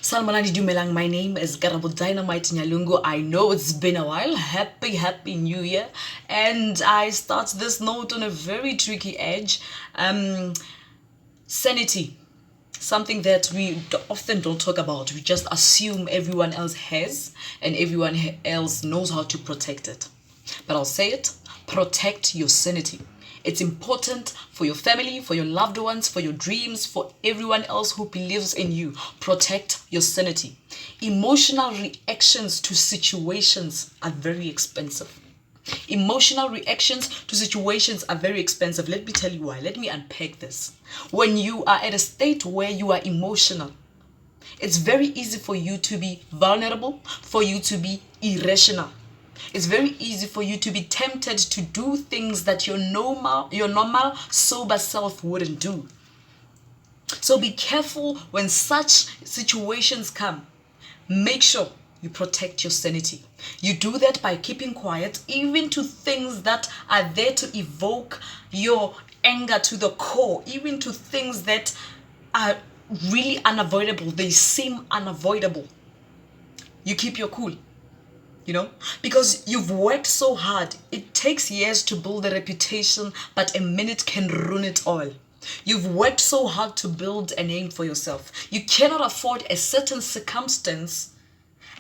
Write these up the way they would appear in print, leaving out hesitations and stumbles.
Salmanani Dumelang, my name is Garabo Dynamite Nyalungu. I know it's been a while. Happy New Year. And I start this note on a very tricky edge. Sanity. Something that we often don't talk about. We just assume everyone else has and everyone else knows how to protect it. But I'll say it, protect your sanity. It's important for your family, for your loved ones, for your dreams, for everyone else who believes in you. Protect your sanity. Emotional reactions to situations are very expensive. Emotional reactions to situations are very expensive. Let me tell you why. Let me unpack this. When you are at a state where you are emotional, it's very easy for you to be vulnerable, for you to be irrational. It's very easy for you to be tempted to do things that your normal sober self wouldn't do. So be careful when such situations come. Make sure you protect your sanity. You do that by keeping quiet, even to things that are there to evoke your anger to the core, even to things that are really unavoidable. They seem unavoidable. You keep your cool. Because you've worked so hard. It takes years to build a reputation, but a minute can ruin it all. You've worked so hard to build a name for yourself. You cannot afford a certain circumstance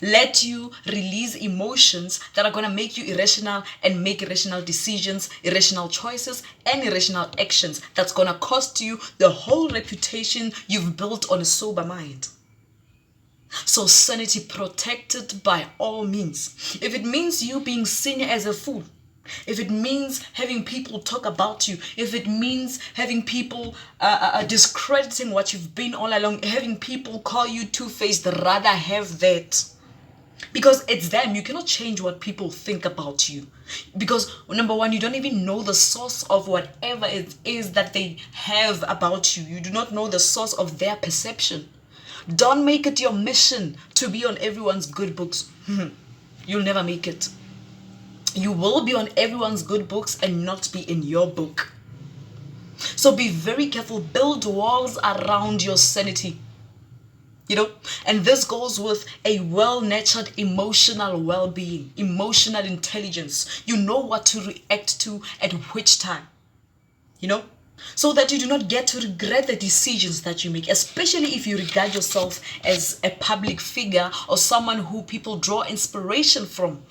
let you release emotions that are going to make you irrational and make irrational decisions, irrational choices, and irrational actions. That's going to cost you the whole reputation you've built on a sober mind. So sanity protected by all means. If it means you being seen as a fool, if it means having people talk about you, if it means having people discrediting what you've been all along, having people call you two-faced, rather have that. Because it's them. You cannot change what people think about you. Because number one, you don't even know the source of whatever it is that they have about you. You do not know the source of their perception. Don't make it your mission to be on everyone's good books. You'll never make it. You will be on everyone's good books and not be in your book. So be very careful. Build walls around your sanity. And this goes with a well-nurtured emotional well-being, emotional intelligence. You know what to react to at which time. So that you do not get to regret the decisions that you make, especially if you regard yourself as a public figure or someone who people draw inspiration from.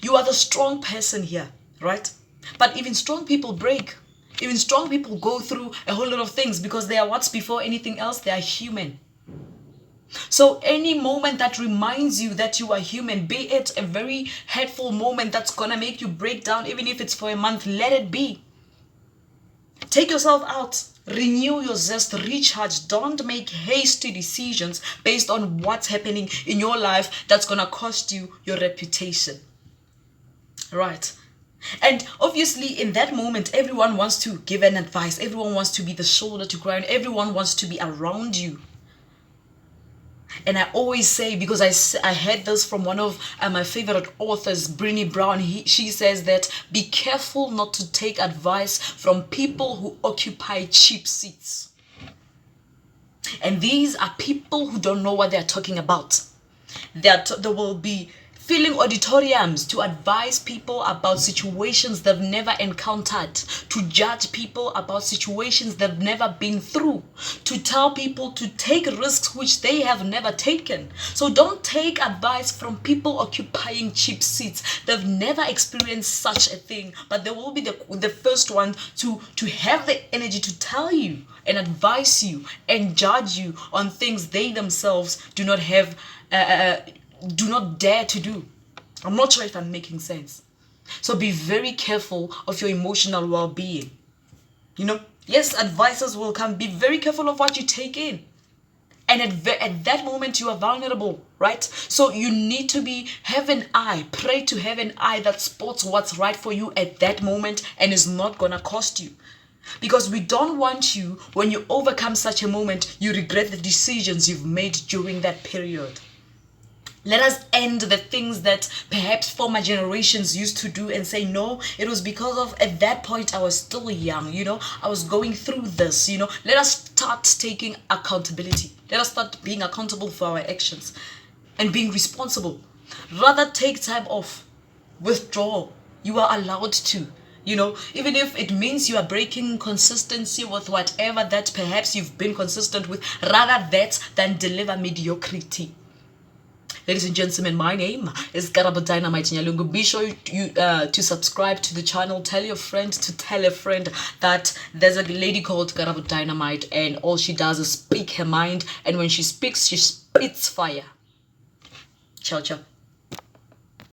You are the strong person here, right? But even strong people break. Even strong people go through a whole lot of things because they are what's before anything else, they are human. So any moment that reminds you that you are human, be it a very hurtful moment that's gonna make you break down, even if it's for a month, let it be. Take yourself out, renew your zest, recharge. Don't make hasty decisions based on what's happening in your life that's gonna cost you your reputation. Right? And obviously in that moment, everyone wants to give an advice. Everyone wants to be the shoulder to cry on. Everyone wants to be around you. And I always say, because I heard this from one of my favorite authors, Brené Brown. She says that be careful not to take advice from people who occupy cheap seats. And these are people who don't know what they're talking about. They will be filling auditoriums to advise people about situations they've never encountered, to judge people about situations they've never been through, to tell people to take risks which they have never taken. So don't take advice from people occupying cheap seats. They've never experienced such a thing, but they will be the first one to have the energy to tell you and advise you and judge you on things they themselves do not have do not dare to do. I'm not sure if I'm making sense. So be very careful of your emotional well-being. Yes, advisors will come. Be very careful of what you take in. And at that moment, you are vulnerable, right? So you need to have an eye. Pray to have an eye that spots what's right for you at that moment and is not going to cost you. Because we don't want you, when you overcome such a moment, you regret the decisions you've made during that period. Let us end the things that perhaps former generations used to do and say, no, it was because of, at that point, I was still young, I was going through this, Let us start taking accountability. Let us start being accountable for our actions and being responsible. Rather take time off, withdraw. You are allowed to. Even if it means you are breaking consistency with whatever that perhaps you've been consistent with, rather that than deliver mediocrity. Ladies and gentlemen, my name is Karabo Dynamite Nyalungu. Be sure to subscribe to the channel. Tell your friend to tell a friend that there's a lady called Karabo Dynamite, and all she does is speak her mind. And when she speaks, she spits fire. Ciao, ciao.